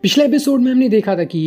पिछले एपिसोड में हमने देखा था कि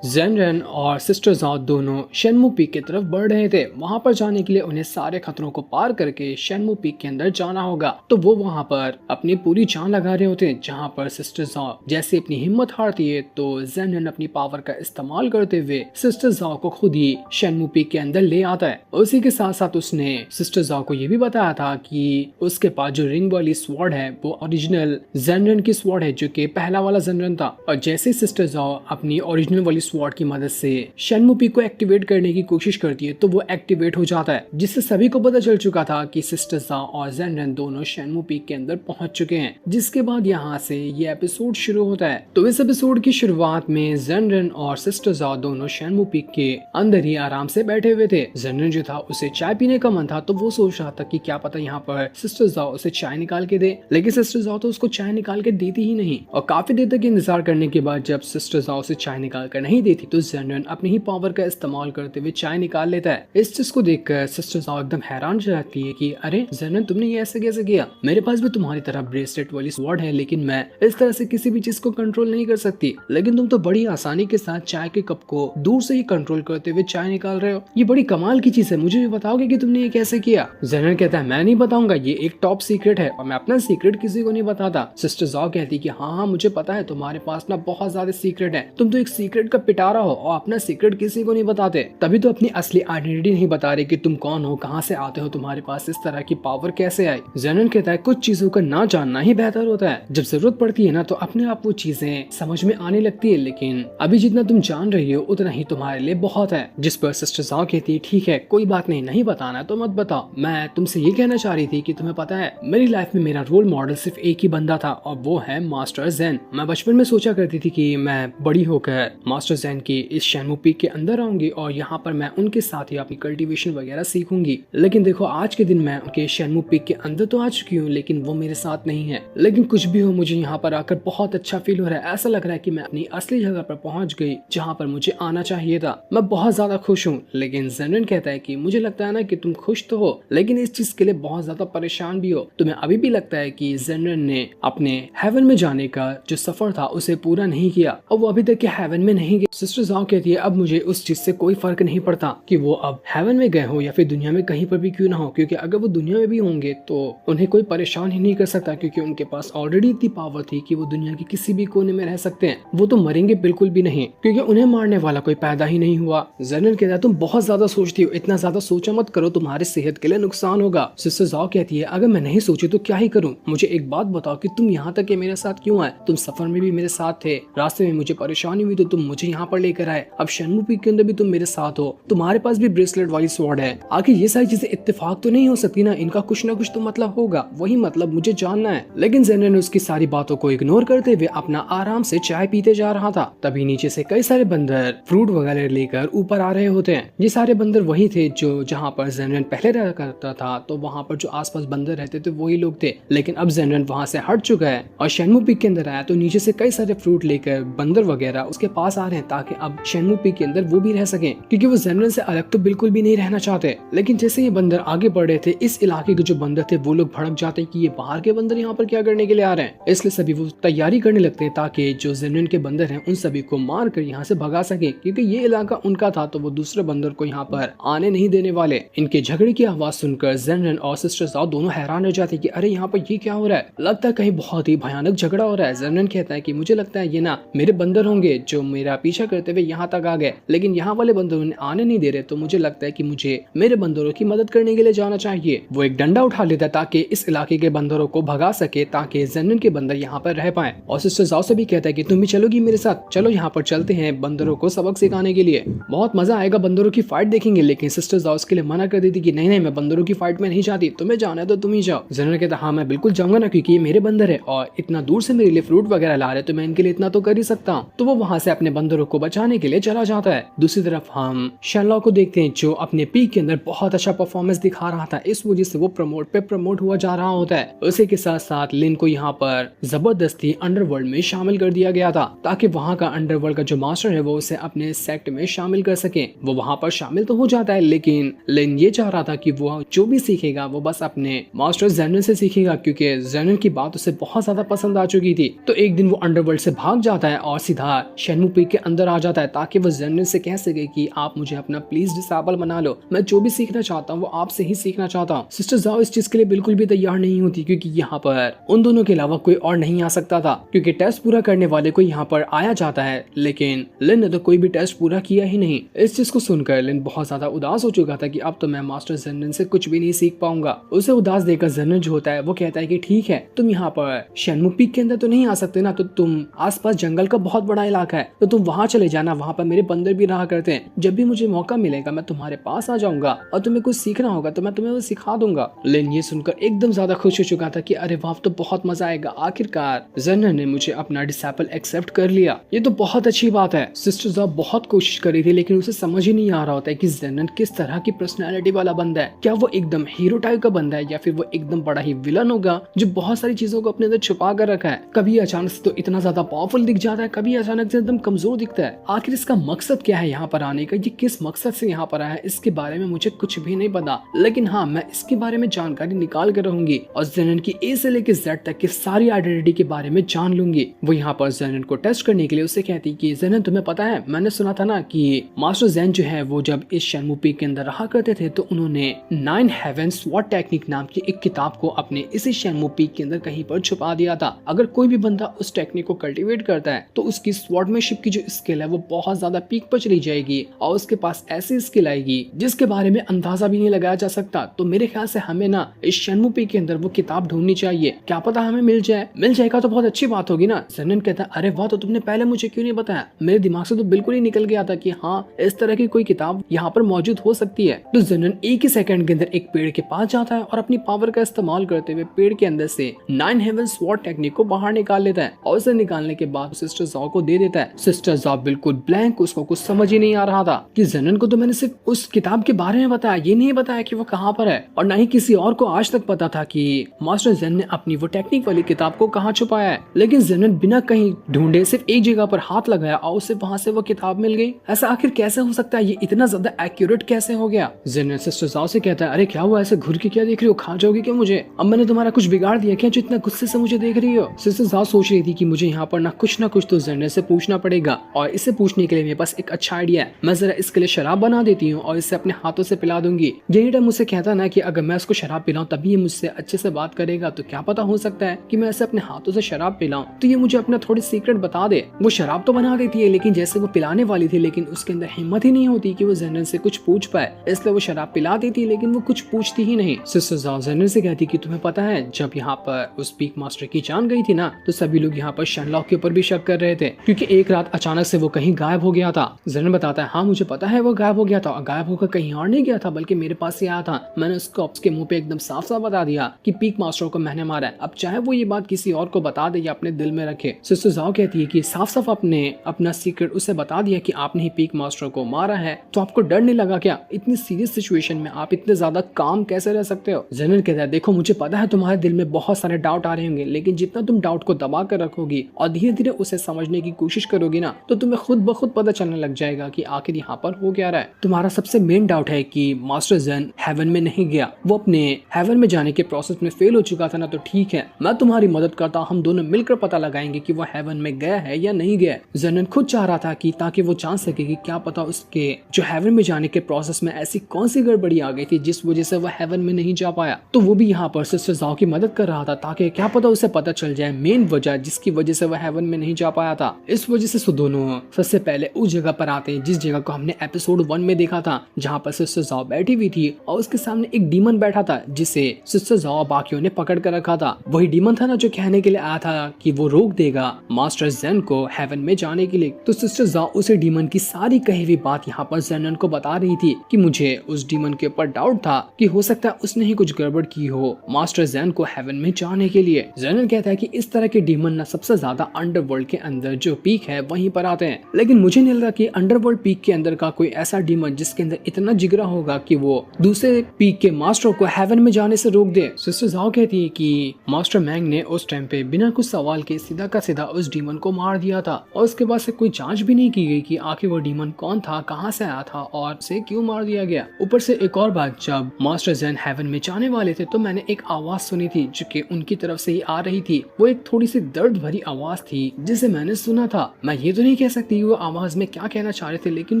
जेनरन और सिस्टर जाओ दोनों शेनमू पीक की तरफ बढ़ रहे थे। वहां पर जाने के लिए उन्हें सारे खतरों को पार करके शेनमू पीक के अंदर जाना होगा। तो वो वहां पर अपनी पूरी जान लगा रहे होते हैं। जहां पर सिस्टर जाओ जैसे अपनी हिम्मत हारती है तो जेनरन अपनी पावर का इस्तेमाल करते हुए सिस्टर जाओ को खुद ही शेनमू पीक के अंदर ले आता है। उसी के साथ साथ उसने सिस्टर जाओ को ये भी बताया था कि उसके पास जो रिंग वाली स्वॉर्ड है वो ओरिजिनल जेनरन की स्वॉर्ड है, जो कि पहला वाला जेनरन था। और जैसे सिस्टर जाओ अपनी ओरिजिनल वाली स्वॉर्ड की मदद से शेनमू पीक को एक्टिवेट करने की कोशिश करती है तो वो एक्टिवेट हो जाता है, जिससे सभी को पता चल चुका था कि सिस्टर जाओ और जेनरन दोनों शेनमू पीक के अंदर पहुंच चुके हैं। जिसके बाद यहाँ से ये एपिसोड शुरू होता है। तो इस एपिसोड की शुरुआत में जेनरन और सिस्टर जाओ दोनों शेनमू पीक के अंदर ही आराम से बैठे हुए थे। जेनरन जो था उसे चाय पीने का मन था, तो वो सोच रहा था कि क्या पता यहाँ पर सिस्टर जाओ उसे चाय निकाल के दे, लेकिन सिस्टर जाओ तो उसको चाय निकाल के देती ही नहीं। और काफी देर तक इंतजार करने के बाद जब सिस्टर जाओ उसे चाय निकाल कर नहीं देती तो जेनरन अपनी ही पावर का इस्तेमाल करते हुए चाय निकाल लेता है। इस चीज को देखकर सिस्टर जाओ एकदम हैरान हो जाती है कि अरे जेनरन, तुमने ये ऐसे कैसे किया? मेरे पास भी तुम्हारी तरह ब्रेसलेट वाली स्वॉर्ड है, लेकिन मैं इस तरह से किसी भी चीज को कंट्रोल नहीं कर सकती। लेकिन तुम तो बड़ी आसानी के साथ चाय के कप को दूर से ही कंट्रोल करते हुए चाय निकाल रहे हो। ये बड़ी कमाल की चीज है, मुझे भी बताओगे कि तुमने ये कैसे किया? जेनरन कहता है मैं नहीं बताऊंगा, ये एक टॉप सीक्रेट है और मैं अपना सीक्रेट किसी को नहीं बताता। सिस्टर जाओ कहती कि हाँ मुझे पता है, तुम्हारे पास ना बहुत ज्यादा सीक्रेट है, तुम तो एक सीक्रेट का पिटारा हो और अपना सीक्रेट किसी को नहीं बताते। तभी तो अपनी असली आइडेंटिटी नहीं बता रहे कि तुम कौन हो, कहाँ से आते हो, तुम्हारे पास इस तरह की पावर कैसे आई। जेनरन कहता है कुछ चीजों का ना जानना ही बेहतर होता है। जब जरूरत पड़ती है ना तो अपने आप वो चीजें समझ में आने लगती है, लेकिन अभी जितना तुम जान रही हो उतना ही तुम्हारे लिए बहुत है। जिस पर सिस्टर जाओ कहती है ठीक है कोई बात नहीं, नहीं बताना तो मत बताओ। मैं तुमसे ये कहना चाह रही थी कि तुम्हें पता है मेरी लाइफ में मेरा रोल मॉडल सिर्फ एक ही बंदा था और वो है मास्टर जेन। मैं बचपन में सोचा करती थी कि मैं बड़ी होकर मास्टर जेन की इस शेनमू पीक के अंदर आऊंगी और यहाँ पर मैं उनके साथ ही अपनी कल्टीवेशन वगैरह सीखूंगी। लेकिन देखो आज के दिन मैं उनके शेनमू पीक के अंदर तो आ चुकी हूँ, लेकिन वो मेरे साथ नहीं है। लेकिन कुछ भी हो, मुझे यहाँ पर आकर बहुत अच्छा फील हो रहा है। ऐसा लग रहा है कि मैं अपनी असली जगह पर पहुंच गई जहाँ पर मुझे आना चाहिए था। मैं बहुत ज्यादा खुश हूँ। लेकिन जेनरन कहता है कि मुझे लगता है ना कि तुम खुश तो हो, लेकिन इस चीज के लिए बहुत ज्यादा परेशान भी हो। तुम्हें अभी भी लगता है कि जेनरन ने अपने हेवन में जाने का जो सफर था उसे पूरा नहीं किया और वो अभी तक के हेवन में नहीं गए। सिस्टर जाओ कहती है अब मुझे उस चीज से कोई फर्क नहीं पड़ता कि वो अब हेवन में गए हो या फिर दुनिया में कहीं पर भी क्यों ना हो, क्योंकि अगर वो दुनिया में भी होंगे तो उन्हें कोई परेशान ही नहीं कर सकता, क्योंकि उनके पास ऑलरेडी इतनी पावर थी कि वो दुनिया के किसी भी कोने में रह सकते हैं। वो तो मरेंगे बिल्कुल भी नहीं, क्योंकि उन्हें मारने वाला कोई पैदा ही नहीं हुआ। जनरल कहता है तुम बहुत ज्यादा सोचती हो, इतना ज्यादा सोचा मत करो, तुम्हारी सेहत के लिए नुकसान होगा। सिस्टर जाओ कहती है अगर मैं नहीं सोची तो क्या ही करूँ, मुझे एक बात बताओ कि तुम यहाँ तक मेरे साथ क्यों आए? तुम सफर में भी मेरे साथ थे, रास्ते में मुझे परेशानी हुई तो तुम मुझे यहाँ पर लेकर आए, अब शेनमू पीक के अंदर भी तुम मेरे साथ हो, तुम्हारे पास भी ब्रेसलेट वाली स्वॉर्ड है। आखिर ये सारी चीजें इत्तेफाक तो नहीं हो सकती ना, इनका कुछ ना कुछ तो मतलब होगा, वही मतलब मुझे जानना है। लेकिन जेनरन ने उसकी सारी बातों को इग्नोर करते हुए अपना आराम से चाय पीते जा रहा था। तभी नीचे से कई सारे बंदर फ्रूट वगैरह लेकर ऊपर आ रहे होते हैं। ये सारे बंदर वही थे जो जहाँ पर जेनरन पहले रहा करता था, तो वहाँ पर जो आसपास बंदर रहते थे वही लोग थे। लेकिन अब जेनरन वहाँ से हट चुका है और शेनमू पीक के अंदर आया तो नीचे से कई सारे फ्रूट लेकर बंदर वगैरह उसके पास आ रहे हैं ताकि अब शेनमू पीक के अंदर वो भी रह सके, क्योंकि वो जेनरन से अलग तो बिल्कुल भी नहीं रहना चाहते। लेकिन जैसे ये बंदर आगे बढ़ रहे थे, इस इलाके के जो बंदर थे वो लोग भड़क जाते कि ये बाहर के बंदर यहाँ पर क्या करने के लिए आ रहे हैं। इसलिए सभी वो तैयारी करने लगते हैं ताकि जो जेनरन के बंदर हैं उन सभी को मार कर यहाँ से भगा सके, क्योंकि ये इलाका उनका था तो वो दूसरे बंदर को यहाँ पर आने नहीं देने वाले। इनके झगड़े की आवाज सुनकर जेनरन और सिस्टर जाओ दोनों हैरान रह जाते कि अरे यहाँ पर ये क्या हो रहा है, लगता है कहीं बहुत ही भयानक झगड़ा हो रहा है। जेनरन कहता है कि मुझे लगता है ये ना मेरे बंदर होंगे जो मेरा पीछा करते हुए यहाँ तक आ गए, लेकिन यहाँ वाले बंदरों ने आने नहीं दे रहे, तो मुझे लगता है कि मुझे मेरे बंदरों की मदद करने के लिए जाना चाहिए। वो एक डंडा उठा लेता है ताकि इस इलाके के बंदरों को भगा सके, ताकि जेनरन के बंदर यहाँ पर रह पाए। और सिस्टर जाओ से भी कहता है कि तुम भी चलोगी मेरे साथ, चलो यहाँ पर चलते हैं बंदरों को सबक सिखाने के लिए, बहुत मजा आएगा, बंदरों की फाइट देखेंगे। लेकिन सिस्टर जाओ उसके लिए मना कर देती कि नहीं मैं बंदरों की फाइट में नहीं चाहती, तुम्हें जाना है तो तुम ही जाओ। जेनरन कहता हाँ मैं बिल्कुल जाऊंगा ना, क्योंकि ये मेरे बंदर है और इतना दूर से मेरे लिए फ्रूट वगैरह ला रहे तो मैं इनके लिए इतना तो कर ही सकता हूँ। तो वो वहाँ से अपने बंदरों को बचाने के लिए चला जाता है। दूसरी तरफ हम शेरलॉक को देखते हैं जो अपने पीक के अंदर बहुत अच्छा परफॉर्मेंस दिखा रहा था, इस वजह से वो प्रमोट हुआ जा रहा होता है। उसी के साथ साथ लिन को यहाँ पर जबरदस्ती अंडरवर्ल्ड में शामिल कर दिया गया था ताकि वहाँ का अंडरवर्ल्ड का जो मास्टर है वो उसे अपने सेक्ट में शामिल कर सके। वो वहाँ पर शामिल तो हो जाता है, लेकिन लिन ये चाह रहा था कि वो जो भी सीखेगा वो बस अपने मास्टर जेनरन से सीखेगा, क्योंकि जेनरन की बात उसे बहुत ज्यादा पसंद आ चुकी थी। तो एक दिन वो अंडरवर्ल्ड से भाग जाता है और सीधा शेनमू पीक के अंदर आ जाता है ताकि वो जेनरिन से कह सके कि आप मुझे अपना प्लीज डिसेबल बना लो, मैं जो भी सीखना चाहता हूँ वो आपसे ही सीखना चाहता हूँ। सिस्टर जाओ इस चीज के लिए बिल्कुल भी तैयार नहीं होती क्योंकि यहाँ पर उन दोनों के अलावा कोई और नहीं आ सकता था, क्योंकि टेस्ट पूरा करने वाले को यहाँ पर आया जाता है, लेकिन लिन ने तो कोई भी टेस्ट पूरा किया ही नहीं। इस चीज को सुनकर लिन बहुत ज्यादा उदास हो चुका था कि अब तो मैं मास्टर जेनरिन से कुछ भी नहीं सीख पाऊंगा। उसे उदास देखकर जेनरिन जो होता है वो कहता है कि ठीक है, तुम यहाँ पर शेनमू पीक के अंदर तो नहीं आ सकते ना, तो तुम आसपास जंगल का बहुत बड़ा इलाका है तो तुम वहां चले जाना, वहां पर मेरे बंदर भी रहा करते हैं, जब भी मुझे मौका मिलेगा मैं तुम्हारे पास आ जाऊंगा और तुम्हें कुछ सीखना होगा तो मैं तुम्हें वो सिखा दूंगा। लिन ये सुनकर एकदम ज्यादा खुश हो चुका था कि अरे वाह तो बहुत मजा आएगा, आखिरकार जेनरिन ने मुझे अपना डिसेबल एक्सेप्ट कर लिया, ये तो बहुत अच्छी बात है। सिस्टर ज़ॉब बहुत कोशिश करी थी लेकिन उसे समझ ही नहीं आ रहा होता है कि जेनरिन किस तरह की पर्सनैलिटी वाला बंदा है, क्या वो एकदम हीरो टाइप का बंदा है या फिर वो एकदम बड़ा ही विलन होगा जो बहुत सारी चीजों को अपने अंदर छुपा कर रखा है। कभी अचानक से तो इतना ज्यादा पावरफुल दिख जाता है, कभी अचानक से एकदम कमजोर दिखता है। आखिर इसका मकसद क्या है यहाँ पर आने का, ये किस मकसद से यहाँ पर आया है, इसके बारे में मुझे कुछ भी नहीं पता, लेकिन हाँ मैं इसके बारे में जानकारी निकाल कर रहूंगी और जेनरिन की ए से लेकर जेड तक की सारी आइडेंटिटी के बारे में जान लूंगी। वो यहाँ पर जेनरिन को टेस्ट करने के लिए उससे कहती कि जेनरिन तुम्हें पता है मैंने सुना था ना कि मास्टर जेन जो है वो जब इस शेनमू पीक के अंदर रहा करते थे तो उन्होंने 9 हेवन स्वॉर्ड टेक्निक नाम की एक किताब को अपने इसी शेनमू पीक के अंदर कहीं पर छुपा दिया था। अगर कोई भी बंदा उस टेक्निक को कल्टीवेट करता है तो उसकी स्वॉर्डमैनशिप की जो स्किल है वो बहुत ज्यादा पीक पर चली जाएगी और उसके पास ऐसी स्किल आएगी जिसके बारे में अंदाजा भी नहीं लगाया जा सकता। तो मेरे ख्याल से हमें ना इस शेनमू पीक के अंदर वो किताब ढूंढनी चाहिए, क्या पता हमें मिल जाएगा तो बहुत अच्छी बात होगी ना। जेनरिन कहता है अरे वाह तो तुमने पहले मुझे क्यों नहीं बताया, मेरे दिमाग से तो बिल्कुल ही निकल गया था कि हाँ इस तरह की कोई किताब यहाँ पर मौजूद हो सकती है। तो जेनरिन एक ही सेकंड के अंदर एक पेड़ के पास जाता है और अपनी पावर का इस्तेमाल करते हुए पेड़ के अंदर से 9 हेवन स्वॉर्ड टेक्निक को बाहर निकाल लेता है और उसे निकालने के बाद सिस्टर जॉ को दे देता है। सिस्टर जॉ बिल्कुल ब्लैंक, उसको कुछ समझ ही नहीं आ रहा था कि जेनरिन को तो मैंने सिर्फ उस किताब के बारे में बताया, ये नहीं बताया कि वो कहाँ पर है, और न ही किसी और को आज तक पता था कि मास्टर जेन ने अपनी वो टेक्निक वाली किताब को कहाँ छुपाया है। लेकिन जेनरिन बिना कहीं ढूंढे सिर्फ एक जगह पर हाथ लगाया और उसे वहाँ से वो किताब मिल गई। ऐसा आखिर कैसे हो सकता है, ये इतना ज्यादा एक्यूरेट कैसे हो गया। जेनरिन सिस्टर जॉ से कहता है अरे क्या हुआ, ऐसे घूर के क्या देख रही हो, खा जाओगी क्या मुझे, अब मैंने तुम्हारा कुछ बिगाड़ दिया क्या जो इतना गुस्से से मुझे देख रही हो। सिस्टर जॉ सोच रही थी कि मुझे यहाँ पर ना कुछ तो जेनरिन से पूछना पड़ेगा और इसे पूछने के लिए मेरे पास एक अच्छा आइडिया है, मैं जरा इसके लिए शराब बना देती हूँ और इसे अपने हाथों से पिला दूंगी। यही टाइम मुझसे कहता ना कि अगर मैं उसको शराब पिलाऊं तभी ये मुझसे अच्छे से बात करेगा, तो क्या पता हो सकता है कि मैं इसे अपने हाथों से शराब पिलाऊं तो ये मुझे अपना थोड़ी सीक्रेट बता दे। वो शराब तो बना देती है लेकिन जैसे वो पिलाने वाली थी लेकिन उसके अंदर हिम्मत ही नहीं होती कि वो जेनरिन से कुछ पूछ पाए, इसलिए वो शराब पिला देती लेकिन वो कुछ पूछती ही नहीं। सिस्टर जॉ जेनरिन से कहती कि तुम्हें पता है जब यहाँ पर उस पीक मास्टर की जान गई थी ना तो सभी लोग यहाँ पर शनलॉक के ऊपर भी शक कर रहे थे क्योंकि एक रात अचानक से वो कहीं गायब हो गया था। जेनरिन बताता है हाँ मुझे पता है वो गायब हो गया था और गायब होकर कहीं और नहीं गया था बल्कि मेरे पास ही आया था। मैंने उसको उसके मुंह पे एकदम साफ साफ बता दिया कि पीक मास्टर को मैंने मारा है, अब चाहे वो ये बात किसी और को बता दे या अपने दिल में रखे। सिस्टर जॉ कहती है कि साफ साफ अपने अपना सीक्रेट उसे बता दिया कि आपने ही पीक मास्टर को मारा है, तो आपको डर नहीं लगा क्या, इतनी सीरियस सिचुएशन में आप इतने ज्यादा काम कैसे रह सकते हो। जेनरिन कहता है देखो मुझे पता है तुम्हारे दिल में बहुत सारे डाउट आ रहे होंगे लेकिन जितना तुम डाउट को दबा कर रखोगी और धीरे धीरे उसे समझने की कोशिश करोगी ना तो तुम्हें खुद ब खुद पता चलने लग जाएगा कि आखिर यहाँ पर हो क्या रहा है। तुम्हारा सबसे मेन डाउट है कि मास्टर जेन हेवन में नहीं गया, वो अपने हेवन में जाने के प्रोसेस में फेल हो चुका था ना, तो ठीक है मैं तुम्हारी मदद करता हूँ, हम दोनों मिलकर पता लगाएंगे कि वो हेवन में गया है या नहीं गया। जेनरिन खुद चाह रहा था कि ताकि वो जान सके कि क्या पता उसके जो हेवन में जाने के प्रोसेस में ऐसी कौन सी गड़बड़ी आ गई थी जिस वजह से वो हेवन में नहीं जा पाया, तो वो भी यहाँ पर सिस्टर जॉ की मदद कर रहा था ताकि क्या पता उसे पता चल जाए मेन वजह जिसकी वजह से वो हेवन में नहीं जा पाया था। इस वजह से दोनों सबसे पहले उस जगह पर आते हैं जिस जगह को हमने एपिसोड 1 में देखा था, जहाँ पर सिस्टर जॉ बैठी हुई थी और उसके सामने एक डीमन बैठा था जिसे सिस्टर जॉ बाकियों ने पकड़ कर रखा था। वही डीमन था ना जो कहने के लिए आया था कि वो रोक देगा मास्टर जेन को हेवन में जाने के लिए। तो सिस्टर जॉ उसे डीमन की सारी कही हुई बात यहाँ पर जेनरिन को बता रही थी कि मुझे उस डीमन के ऊपर डाउट था कि हो सकता है उसने ही कुछ गड़बड़ की हो मास्टर जेन को हेवन में जाने के लिए। जेनरिन कहता है कि इस तरह के डीमन ना सबसे ज्यादा अंडरवर्ल्ड के अंदर जो पीक है वहीं पर आते हैं, लेकिन मुझे नहीं लगा कि अंडरवर्ल्ड पीक के अंदर का कोई ऐसा डीमन जिसके अंदर इतना जिगरा होगा कि वो दूसरे पीक के मास्टर को हेवन में जाने से रोक दे। सिस्टर जॉ कहती है कि मास्टर मैंग ने उस टाइम पे बिना कुछ सवाल के सीधा का सीधा उस डीमन को मार दिया था और उसके बाद से कोई जांच भी नहीं की गई कि आखिर वो डीमन कौन था, कहां से आया था और उसे क्यों मार दिया गया। ऊपर से एक और बात, जब मास्टर जेन हेवन में जाने वाले थे तो मैंने एक आवाज सुनी थी जो कि उनकी तरफ से ही आ रही थी। वो एक थोड़ी सी दर्द भरी आवाज थी जिसे मैंने सुना था। मैं ये तो नहीं कह सकती वो आवाज में क्या कहना चाह रहे थे, लेकिन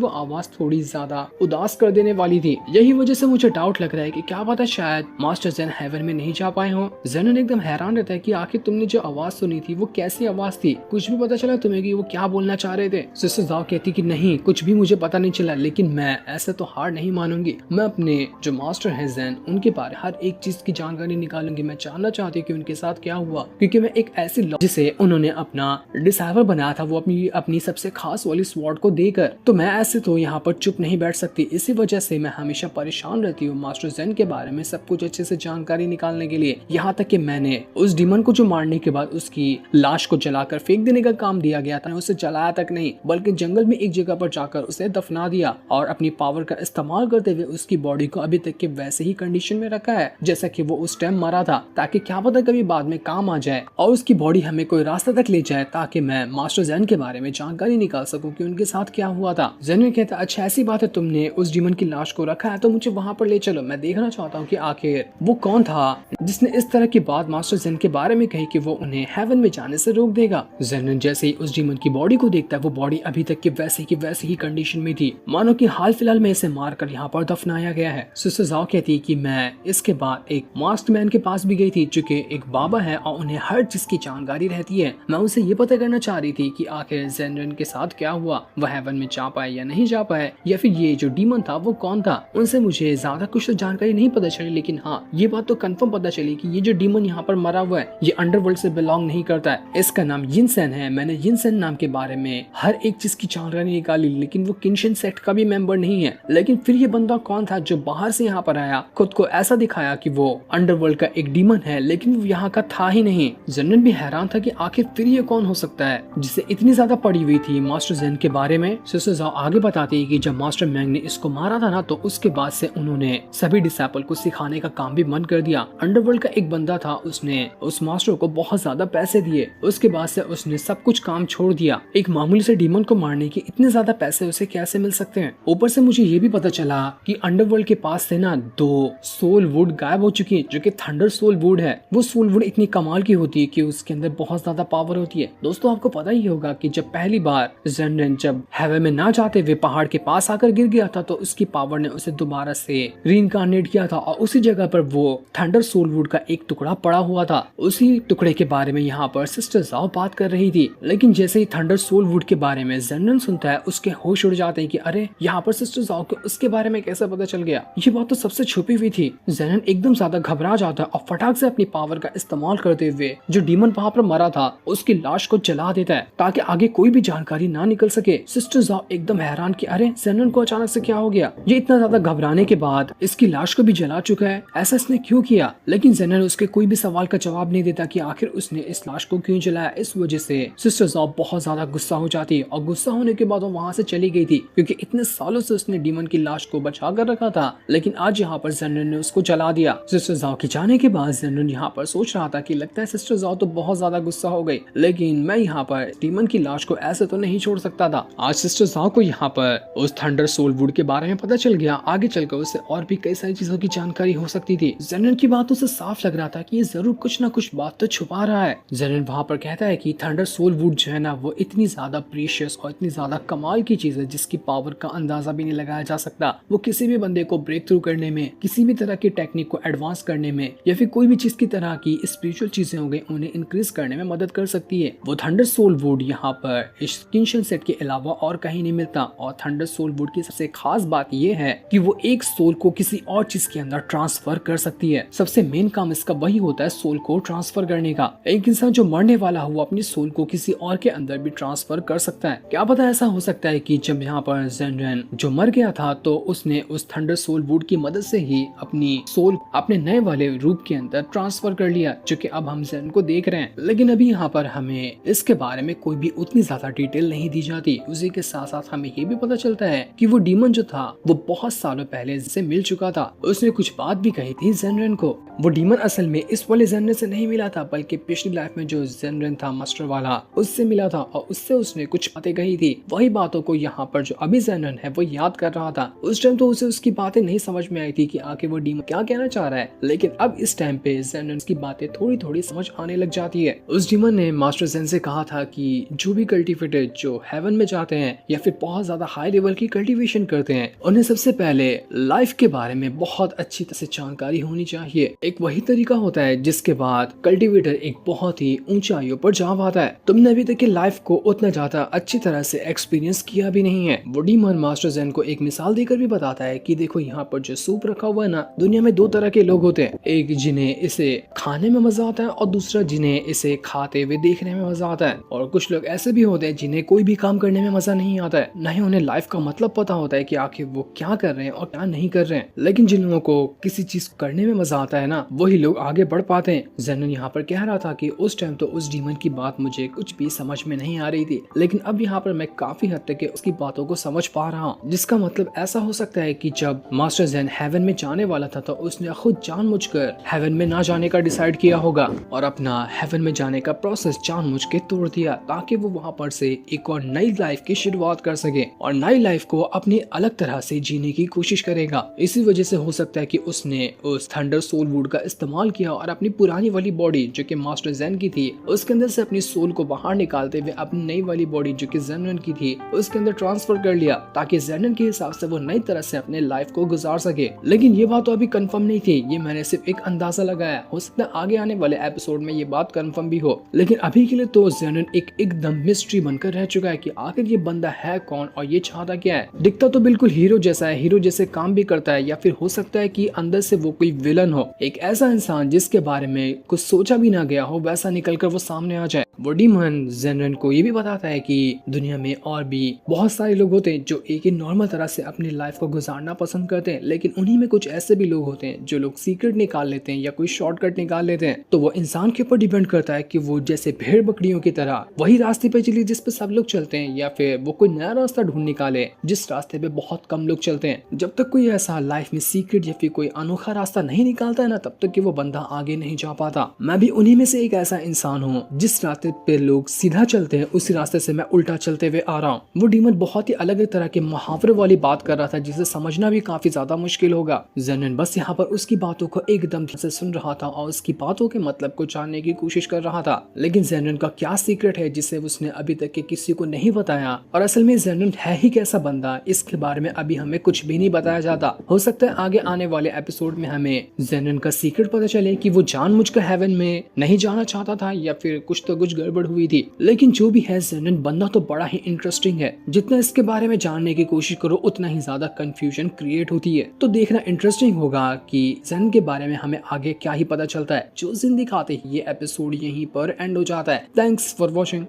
वो आवाज थोड़ी ज्यादा उदास कर देने वाली थी। यही वजह से मुझे डाउट लग रहा है कि क्या पता शायद मास्टर जेन हेवन में नहीं जा पाए हो। जेनन एकदम हैरान रहता है कि आखिर तुमने जो आवाज सुनी थी वो कैसी आवाज थी, कुछ भी पता चला तुम्हें कि वो क्या बोलना चाह रहे थे। सिस्टर जाओ कहती कि नहीं, कुछ भी मुझे पता नहीं चला, लेकिन मैं ऐसे तो हार नहीं मानूंगी। मैं अपने जो मास्टर है जेन उनके बारे हर एक चीज की जानकारी निकालूंगी। मैं जानना चाहती हूँ कि उनके साथ क्या हुआ, क्योंकि मैं एक ऐसी जिसे उन्होंने अपना डिसाइवर बनाया था वो अपनी सबसे खास वाली स्वॉर्ड को देकर, तो मैं ऐसे तो यहाँ पर चुप नहीं बैठ सकती। इसी वजह से मैं हमेशा परेशान रहती हूँ मास्टर जेन के बारे में सब कुछ अच्छे से जानकारी निकालने के लिए। यहाँ तक कि मैंने उस डीमन को जो मारने के बाद उसकी लाश को जलाकर फेंक देने का काम दिया गया था, उसे जलाया तक नहीं बल्कि जंगल में एक जगह पर जाकर उसे दफना दिया और अपनी पावर का इस्तेमाल करते हुए उसकी बॉडी को अभी तक के वैसे ही कंडीशन में रखा है जैसा कि वो उस टाइम मरा था, ताकि क्या पता कभी बाद में काम आ जाए और उसकी बॉडी हमें कोई रास्ता तक ले जाए, ताकि मैं मास्टर जेन के बारे में जानकारी निकाल सकूं कि उनके साथ क्या हुआ था। जेन में कहता अच्छा ऐसी बात है, तुमने उस डीमन की लाश को रखा है तो मुझे वहाँ पर ले चलो। मैं देखना चाहता हूँ कि आखिर वो कौन था जिसने इस तरह की बात मास्टर जेन के बारे में कही कि वो उन्हें हेवन में जाने से रोक देगा। जेन जैसे ही उस डीमन की बॉडी को देखता है वो बॉडी अभी तक की वैसे ही कंडीशन में थी, मानो कि हाल फिलहाल में इसे मारकर यहाँ पर दफनाया गया है। सिस्टर जाओ कहती है कि मैं इसके बाद एक मास्क मैन के पास भी गई थी जो कि एक बाबा है और उन्हें हर चीज की जानकारी रहती है। मैं उनसे ये पता करना चाह रही थी कि आखिर जेनरन के साथ क्या हुआ, वह हेवन में जा पाए या नहीं जा पाए, या फिर ये जो डीमन था वो कौन था। उनसे मुझे ज्यादा कुछ तो जानकारी नहीं पता चली, लेकिन हाँ ये बात तो कंफर्म पता चली कि ये जो डीमन यहाँ पर मरा हुआ है ये अंडरवर्ल्ड से बिलोंग नहीं करता है। इसका नाम यिनसेन है। मैंने यिनसेन नाम के बारे में हर एक चीज की जानकारी निकाली, लेकिन वो किनशिन सेक्ट का भी मेंबर नहीं है। लेकिन फिर ये बंदा कौन था जो बाहर से यहाँ पर आया, खुद को ऐसा दिखाया कि वो अंडरवर्ल्ड का एक डीमन है, लेकिन वो यहाँ का था ही नहीं। जनरल भी हैरान था कि आखिर फिर ये कौन हो सकता है जिसे इतनी ज्यादा पड़ी हुई थी मास्टर जेन के बारे में। सिस्टर जाओ आगे बताती है कि जब मास्टर मैंग ने इसको मारा था ना, तो उसके बाद से उन्होंने सभी डिसाइपल को सिखाने का काम भी बंद कर दिया। अंडरवर्ल्ड का एक बंदा था, उसने उस मास्टर को बहुत ज्यादा पैसे दिए, उसके बाद से उसने सब कुछ काम छोड़ दिया। एक मामूली से डीमन को मारने के इतने ज्यादा पैसे उसे कैसे मिल सकते हैं। ऊपर से मुझे ये भी पता चला कि अंडरवर्ल्ड के पास से ना 2 सोल वुड गायब हो चुकी है, जो कि थंडर सोल वुड है। वो सोल वुड इतनी कमाल की होती है कि उसके अंदर बहुत ज्यादा पावर होती है। दोस्तों आपको पता ही होगा कि जब पहली बार जेनरेन जब हेवन में ना जाते हुए पहाड़ के पास आकर गिर गया था, तो उसकी पावर ने उसे दोबारा से रीइंकार्नेट किया था और उसी जगह पर वो थंडर सोल वुड का एक टुकड़ा पड़ा हुआ था। उसी टुकड़े के बारे में यहाँ पर सिस्टर जाओ बात कर रही थी, लेकिन जैसे ही थंडर सोल वुड के बारे में जेनरेन सुनता है उसके होश उड़ जाते हैं कि अरे यहाँ पर सिस्टर जाओ को उसके बारे में कैसे पता चल गया, ये बात तो सबसे छुपी हुई थी। जेनन एकदम ज्यादा घबरा जाता है और फटाक से अपनी पावर का इस्तेमाल करते हुए जो डीमन वहाँ पर मरा था उसकी लाश को जला देता है ताकि आगे कोई भी जानकारी ना निकल सके। सिस्टर जाओ एकदम हैरान कि अरे जेनन को अचानक से क्या हो गया, ये इतना ज्यादा घबराने के बाद इसकी लाश को भी जला चुका है, ऐसा इसने क्यों किया। लेकिन जेनन उसके कोई भी सवाल का जवाब नहीं देता कि आखिर उसने इस लाश को क्यों जलाया। इस वजह से सिस्टर जाओ बहुत ज्यादा गुस्सा हो जाती है और गुस्सा होने के बाद वो वहाँ से चली गई थी, क्योंकि इतने सालों से उसने डीमन की लाश को बचा कर रखा था, लेकिन आज यहाँ पर जेनन ने उसको जला दिया। सिस्टर जाओ के जाने के बाद जेनन यहाँ पर सोच रहा था कि लगता है सिस्टर जाओ तो बहुत ज्यादा गुस्सा हो गई, लेकिन मैं यहाँ पर डीमन की लाश को ऐसे तो नहीं छोड़ सकता था। आज सिस्टर जाओ को यहाँ पर उस थंडर सोल वुड के बारे में पता चल गया। आगे चलकर उसे और भी कई सारी चीजों की जानकारी हो सकती थी। जेनन की बातों से साफ लग रहा था कि ये जरूर कुछ ना कुछ बात तो छुपा रहा है। जेनन वहाँ पर कहता है कि थंडर सोल वुड जो है ना वो इतनी ज्यादा प्रीशियस और इतनी ज्यादा कमाल की चीज है जिसकी पावर का अंदाजा भी नहीं लगाया जा सकता। वो किसी भी बंदे को ब्रेक थ्रू करने में, किसी भी तरह की टेक्निक को एडवांस करने में, या फिर कोई भी चीज की तरह की स्पिरिचुअल चीजें हो गई उन्हें इंक्रीज करने में मदद कर सकती है। वो थंडर सोल वुड यहाँ पर इस किनशिन सेट के अलावा और कहीं नहीं मिलता। और थंडर सोल वुड की सबसे खास बात ये है कि वो एक सोल को किसी और चीज के अंदर ट्रांसफर कर सकती है। सबसे मेन काम इसका वही होता है, सोल को ट्रांसफर करने का। एक इंसान जो मरने वाला हो अपनी सोल को किसी और के अंदर भी ट्रांसफर कर सकता है। क्या पता ऐसा हो सकता है कि जब यहाँ पर जेनरेन जो मर गया था तो उसने उस थंडर सोल वुड की मदद से ही अपनी सोल अपने नए वाले रूप के अंदर ट्रांसफर कर लिया, जो कि अब हम जेन को देख रहे हैं। लेकिन अभी यहाँ पर हमें इसके बारे में कोई भी उतनी ज्यादा डिटेल नहीं दी जाती। उसी के साथ साथ हमें ये भी पता चलता है कि वो डीमन जो था वो बहुत सालों पहले से मिल चुका था। उसने कुछ बात भी कही थी जेनरेन को। वो डीमन असल में इस वाले जेनरेन से नहीं मिला था, बल्कि पिछली लाइफ में जो जेनरेन था मास्टर वाला उससे मिला था और उससे उसने कुछ बातें कही थी। वही बातों को यहाँ पर जो अभी जेनरेन है वो याद कर रहा था। उस टाइम तो उसे उसकी बातें नहीं समझ में आई थी कि आखिर वो डीमन क्या कहना चाह रहा है, लेकिन अब इस टाइम पे जेनरेन की बातें थोड़ी थोड़ी समझ आने लग जाती है। उस डीमन ने मास्टर जेन जेन से कहा था कि जो भी कल्टिवेटर जो हेवन में जाते हैं या फिर बहुत ज्यादा हाई लेवल की कल्टीवेशन करते हैं, उन्हें सबसे पहले लाइफ के बारे में बहुत अच्छी तरह से जानकारी होनी चाहिए। एक वही तरीका होता है जिसके बाद कल्टीवेटर एक बहुत ही ऊंचाइयों पर जा पाता है। तुमने अभी तक की लाइफ को उतना ज्यादा अच्छी तरह से एक्सपीरियंस किया भी नहीं है। वो डीमन मास्टर जेन को एक मिसाल देकर भी बताता है कि देखो यहाँ पर जो सूप रखा हुआ है ना, दुनिया में दो तरह के लोग होते हैं, एक जिन्हें इसे खाने में मजा आता है और दूसरा जिन्हें इसे खाते हुए देखने में मजा आता है। और कुछ लोग ऐसे भी होते हैं जिन्हें कोई भी काम करने में मजा नहीं आता है, न ही उन्हें लाइफ का मतलब पता होता है कि आखिर वो क्या कर रहे हैं और क्या नहीं कर रहे हैं। लेकिन जिन लोगों को किसी चीज करने में मजा आता है ना, वही लोग आगे बढ़ पाते हैं। जेनन यहाँ पर कह रहा था कि उस टाइम तो उस डीमन की बात मुझे कुछ भी समझ में नहीं आ रही थी, लेकिन अब यहाँ पर मैं काफी हद तक उसकी बातों को समझ पा रहा हूँ। जिसका मतलब ऐसा हो सकता है कि जब मास्टर जेन हेवन में जाने वाला था तो उसने खुद जानबूझकर हेवन में ना जाने का डिसाइड किया होगा और अपना हेवन में जाने का प्रोसेस जानबूझ के तोड़ दिया ताकि वो वहाँ पर से एक और नई लाइफ की शुरुआत कर सके और नई लाइफ को अपनी अलग तरह से जीने की कोशिश करेगा। इसी वजह से हो सकता है कि उसने उस थंडर सोल वुड का इस्तेमाल किया और अपनी पुरानी वाली बॉडी जो कि मास्टर जेन की थी उसके अंदर से अपनी सोल को बाहर निकालते हुए अपनी नई वाली बॉडी जो कि जेनन की थी उसके अंदर ट्रांसफर कर लिया ताकि जेनन के हिसाब से वो नई तरह से अपने लाइफ को गुजार सके। लेकिन ये बात तो अभी कंफर्म नहीं थी, ये मैंने सिर्फ एक अंदाजा लगाया। हो सकता है आगे आने वाले एपिसोड में ये बात कंफर्म भी हो, लेकिन अभी के लिए तो जेनन एकदम मिस्ट्री बनकर रह चुका है कि आखिर ये बंदा है कौन और ये चाहता क्या है। दिखता तो बिल्कुल हीरो जैसा है, हीरो जैसे काम भी करता है, या फिर हो सकता है कि अंदर से वो कोई विलन हो, एक ऐसा इंसान जिसके बारे में कुछ सोचा भी ना गया हो वैसा निकलकर वो सामने आ जाए। वो डीमन जेनन को ये भी बताता है कि दुनिया में और भी बहुत सारे लोग होते हैं जो एक ही नॉर्मल तरह से अपनी लाइफ को गुजारना पसंद करते हैं, लेकिन उन्हीं में कुछ ऐसे भी लोग होते हैं जो लोग सीक्रेट निकाल लेते हैं या कोई शॉर्टकट निकाल लेते हैं। तो वो इंसान के ऊपर डिपेंड करता है कि वो जैसे भेड़ बकरियों की तरह वही रास्ते पे चले जिस पे सब लोग चलते हैं, या फिर वो कोई नया रास्ता ढूंढ निकाले जिस रास्ते पे बहुत कम लोग चलते हैं। जब तक कोई ऐसा लाइफ में सीक्रेट या फिर कोई अनोखा रास्ता नहीं निकालता है ना, तब तक कि वो बंदा आगे नहीं जा पाता। मैं भी उन्हीं में से एक ऐसा इंसान हूँ जिस रास्ते पे लोग सीधा चलते हैं उसी रास्ते से मैं उल्टा चलते हुए आ रहा हूँ। वो डीमन बहुत ही अलग तरह के मुहावरे वाली बात कर रहा था जिसे समझना भी काफी ज्यादा मुश्किल होगा। जेनन बस यहाँ पर उसकी बातों को एकदम से सुन रहा था और उसकी बातों के मतलब को जानने की कोशिश कर रहा था। लेकिन जेनन का क्या सीक्रेट है जिसे उसने अभी तक के किसी को नहीं बताया, और असल में जेनन है ही कैसा बंदा, इसके बारे में अभी हमें कुछ भी नहीं बताया जाता। हो सकता है आगे आने वाले एपिसोड में हमें जेनन का सीक्रेट पता चले कि वो जानबूझकर हेवन में नहीं जाना चाहता था या फिर कुछ तो कुछ गड़बड़ हुई थी। लेकिन जो भी है जेनन बंदा तो बड़ा ही इंटरेस्टिंग है। जितना इसके बारे में जानने की कोशिश करो उतना ही ज्यादा कंफ्यूजन क्रिएट होती है। तो देखना इंटरेस्टिंग होगा कि जेन के बारे में हमें आगे क्या ही पता चलता है। जो जिन दिखाते ही ये एपिसोड यहीं पर एंड हो जाता है। Thanks for watching.